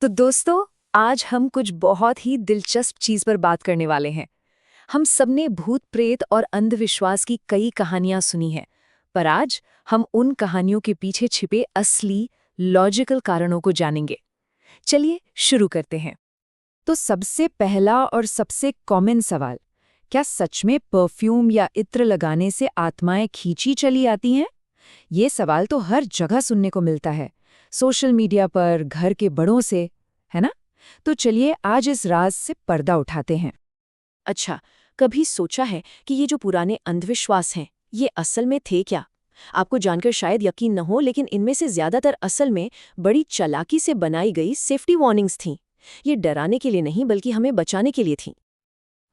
तो दोस्तों, आज हम कुछ बहुत ही दिलचस्प चीज पर बात करने वाले हैं। हम सबने भूत प्रेत और अंधविश्वास की कई कहानियां सुनी हैं, पर आज हम उन कहानियों के पीछे छिपे असली लॉजिकल कारणों को जानेंगे। चलिए शुरू करते हैं। तो सबसे पहला और सबसे कॉमन सवाल, क्या सच में परफ्यूम या इत्र लगाने से आत्माएं खींची चली आती हैं? ये सवाल तो हर जगह सुनने को मिलता है, सोशल मीडिया पर, घर के बड़ों से, है ना? तो चलिए आज इस राज से पर्दा उठाते हैं। अच्छा, कभी सोचा है कि ये जो पुराने अंधविश्वास हैं, ये असल में थे क्या? आपको जानकर शायद यकीन न हो, लेकिन इनमें से ज्यादातर असल में बड़ी चालाकी से बनाई गई सेफ्टी वार्निंग्स थीं। ये डराने के लिए नहीं, बल्कि हमें बचाने के लिए थीं।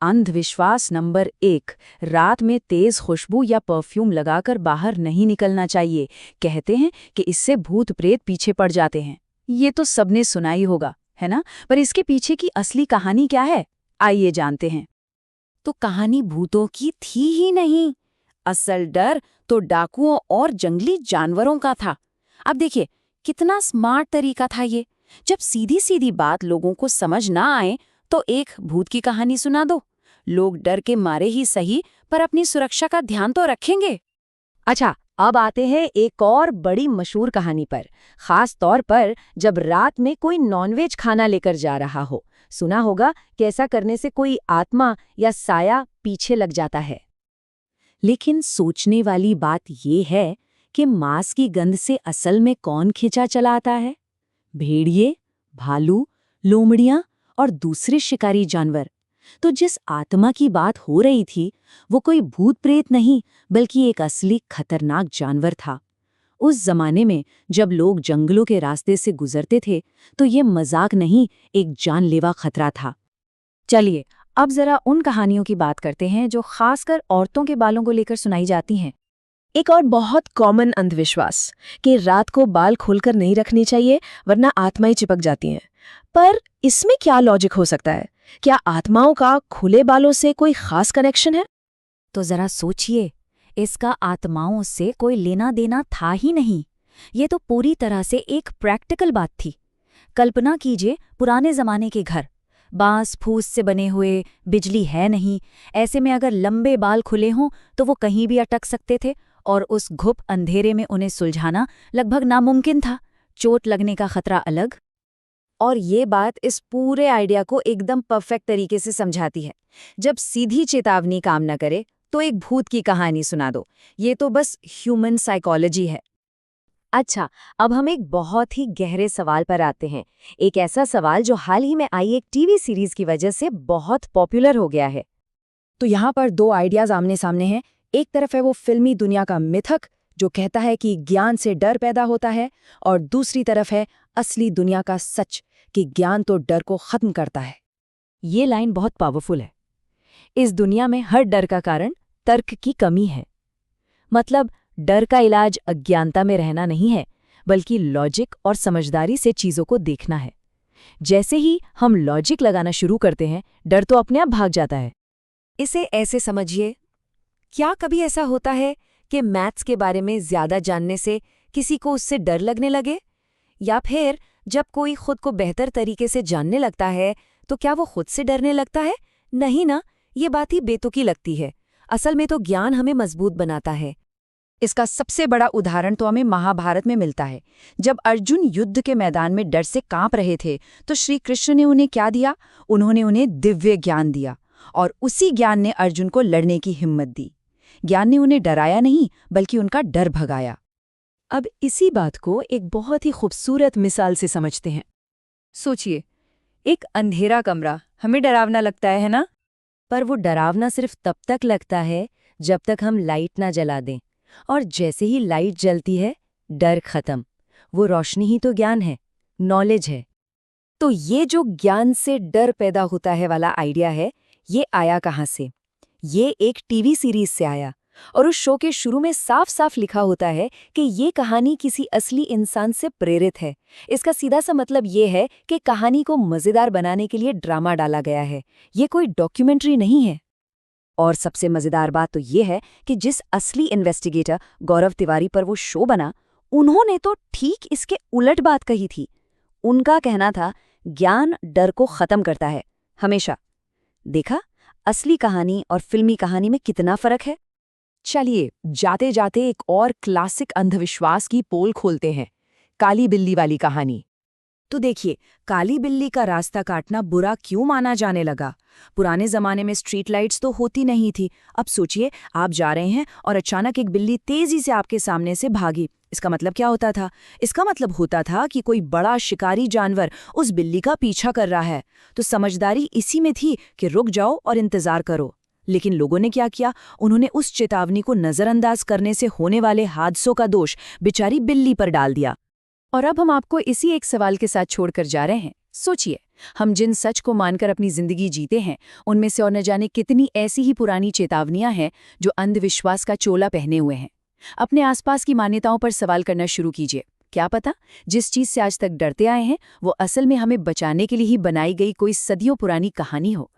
अंधविश्वास नंबर 1, रात में तेज खुशबू या परफ्यूम लगाकर बाहर नहीं निकलना चाहिए। कहते हैं कि इससे भूत प्रेत पीछे पड़ जाते हैं। ये तो सबने सुना ही होगा, है ना? पर इसके पीछे की असली कहानी क्या है, आइए जानते हैं। तो कहानी भूतों की थी ही नहीं। असल डर तो डाकुओं और जंगली जानवरों का था। अब देखिए, कितना स्मार्ट तरीका था ये। जब सीधी सीधी बात लोगों को समझ ना आए, तो एक भूत की कहानी सुना दो। लोग डर के मारे ही सही, पर अपनी सुरक्षा का ध्यान तो रखेंगे। अच्छा, अब आते हैं एक और बड़ी मशहूर कहानी पर, खास तौर पर जब रात में कोई नॉनवेज खाना लेकर जा रहा हो। सुना होगा कि ऐसा करने से कोई आत्मा या साया पीछे लग जाता है। लेकिन सोचने वाली बात ये है कि मांस की गंध से असल में कौन खिंचा चला आता है? भेड़िए, भालू, लोमड़ियां और दूसरे शिकारी जानवर। तो जिस आत्मा की बात हो रही थी, वो कोई भूत प्रेत नहीं, बल्कि एक असली खतरनाक जानवर था। उस जमाने में जब लोग जंगलों के रास्ते से गुजरते थे, तो ये मजाक नहीं, एक जानलेवा खतरा था। चलिए, अब जरा उन कहानियों की बात करते हैं जो खासकर औरतों के बालों को लेकर सुनाई जाती हैं। एक और बहुत कॉमन अंधविश्वास कि रात को बाल खोलकर नहीं रखने चाहिए, वरना आत्माएं चिपक जाती हैं। पर इसमें क्या लॉजिक हो सकता है? क्या आत्माओं का खुले बालों से कोई खास कनेक्शन है? तो जरा सोचिए, इसका आत्माओं से कोई लेना देना था ही नहीं। ये तो पूरी तरह से एक प्रैक्टिकल बात थी। कल्पना कीजिए, पुराने जमाने के घर, बांस फूस से बने हुए, बिजली है नहीं। ऐसे में अगर लंबे बाल खुले हों तो वो कहीं भी अटक सकते थे, और उस घुप अंधेरे में उन्हें सुलझाना लगभग नामुमकिन था। चोट लगने का खतरा अलग। और ये बात इस पूरे आइडिया को एकदम परफेक्ट तरीके से समझाती है। जब सीधी चेतावनी काम न करे, तो एक भूत की कहानी सुना दो। ये तो बस ह्यूमन साइकोलॉजी है। अच्छा, अब हम एक बहुत ही गहरे सवाल पर आते हैं। एक ऐसा सवाल जो हाल ही में आई एक टीवी सीरीज की वजह से बहुत पॉपुलर हो गया है। तो यहाँ पर दो आइडियाज आमने सामने हैं। एक तरफ है वो फिल्मी दुनिया का मिथक जो कहता है कि ज्ञान से डर पैदा होता है, और दूसरी तरफ है असली दुनिया का सच कि ज्ञान तो डर को खत्म करता है। ये लाइन बहुत पावरफुल है। इस दुनिया में हर डर का कारण तर्क की कमी है। मतलब डर का इलाज अज्ञानता में रहना नहीं है, बल्कि लॉजिक और समझदारी से चीजों को देखना है। जैसे ही हम लॉजिक लगाना शुरू करते हैं, डर तो अपने आप भाग जाता है। इसे ऐसे समझिए, क्या कभी ऐसा होता है कि मैथ्स के बारे में ज्यादा जानने से किसी को उससे डर लगने लगे? या फिर जब कोई खुद को बेहतर तरीके से जानने लगता है, तो क्या वो खुद से डरने लगता है? नहीं ना, ये बात ही बेतुकी लगती है। असल में तो ज्ञान हमें मजबूत बनाता है। इसका सबसे बड़ा उदाहरण तो हमें महाभारत में मिलता है। जब अर्जुन युद्ध के मैदान में डर से कांप रहे थे, तो श्री कृष्ण ने उन्हें क्या दिया? उन्होंने उन्हें दिव्य ज्ञान दिया, और उसी ज्ञान ने अर्जुन को लड़ने की हिम्मत दी। ज्ञान ने उन्हें डराया नहीं, बल्कि उनका डर भगाया। अब इसी बात को एक बहुत ही खूबसूरत मिसाल से समझते हैं। सोचिए, एक अंधेरा कमरा हमें डरावना लगता है ना? पर वो डरावना सिर्फ तब तक लगता है जब तक हम लाइट ना जला दें, और जैसे ही लाइट जलती है, डर खत्म। वो रोशनी ही तो ज्ञान है, नॉलेज है। तो ये जो ज्ञान से डर पैदा होता है वाला आइडिया है, ये आया कहाँ से? ये एक टीवी सीरीज से आया, और उस शो के शुरू में साफ साफ लिखा होता है कि ये कहानी किसी असली इंसान से प्रेरित है। इसका सीधा सा मतलब ये है कि कहानी को मजेदार बनाने के लिए ड्रामा डाला गया है। ये कोई डॉक्यूमेंट्री नहीं है। और सबसे मजेदार बात तो ये है कि जिस असली इन्वेस्टिगेटर गौरव तिवारी पर वो शो बना, उन्होंने तो ठीक इसके उलट बात कही थी। उनका कहना था ज्ञान डर को खत्म करता है, हमेशा। देखा, असली कहानी और फिल्मी कहानी में कितना फर्क है। चलिए जाते जाते एक और क्लासिक अंधविश्वास की पोल खोलते हैं, काली बिल्ली वाली कहानी। तो देखिए, काली बिल्ली का रास्ता काटना बुरा क्यों माना जाने लगा? पुराने जमाने में स्ट्रीट लाइट्स तो होती नहीं थी। अब सोचिए, आप जा रहे हैं और अचानक एक बिल्ली तेजी से आपके सामने से भागी। इसका मतलब क्या होता था? इसका मतलब होता था कि कोई बड़ा शिकारी जानवर उस बिल्ली का पीछा कर रहा है। तो समझदारी इसी में थी कि रुक जाओ और इंतजार करो। लेकिन लोगों ने क्या किया? उन्होंने उस चेतावनी को नजरअंदाज करने से होने वाले हादसों का दोष बेचारी बिल्ली पर डाल दिया। और अब हम आपको इसी एक सवाल के साथ छोड़कर जा रहे हैं। सोचिए, हम जिन सच को मानकर अपनी जिंदगी जीते हैं, उनमें से और न जाने कितनी ऐसी ही पुरानी चेतावनियां हैं जो अंधविश्वास का चोला पहने हुए हैं। अपने आसपास की मान्यताओं पर सवाल करना शुरू कीजिए। क्या पता जिस चीज से आज तक डरते आए हैं वो असल में हमें बचाने के लिए ही बनाई गई कोई सदियों पुरानी कहानी हो।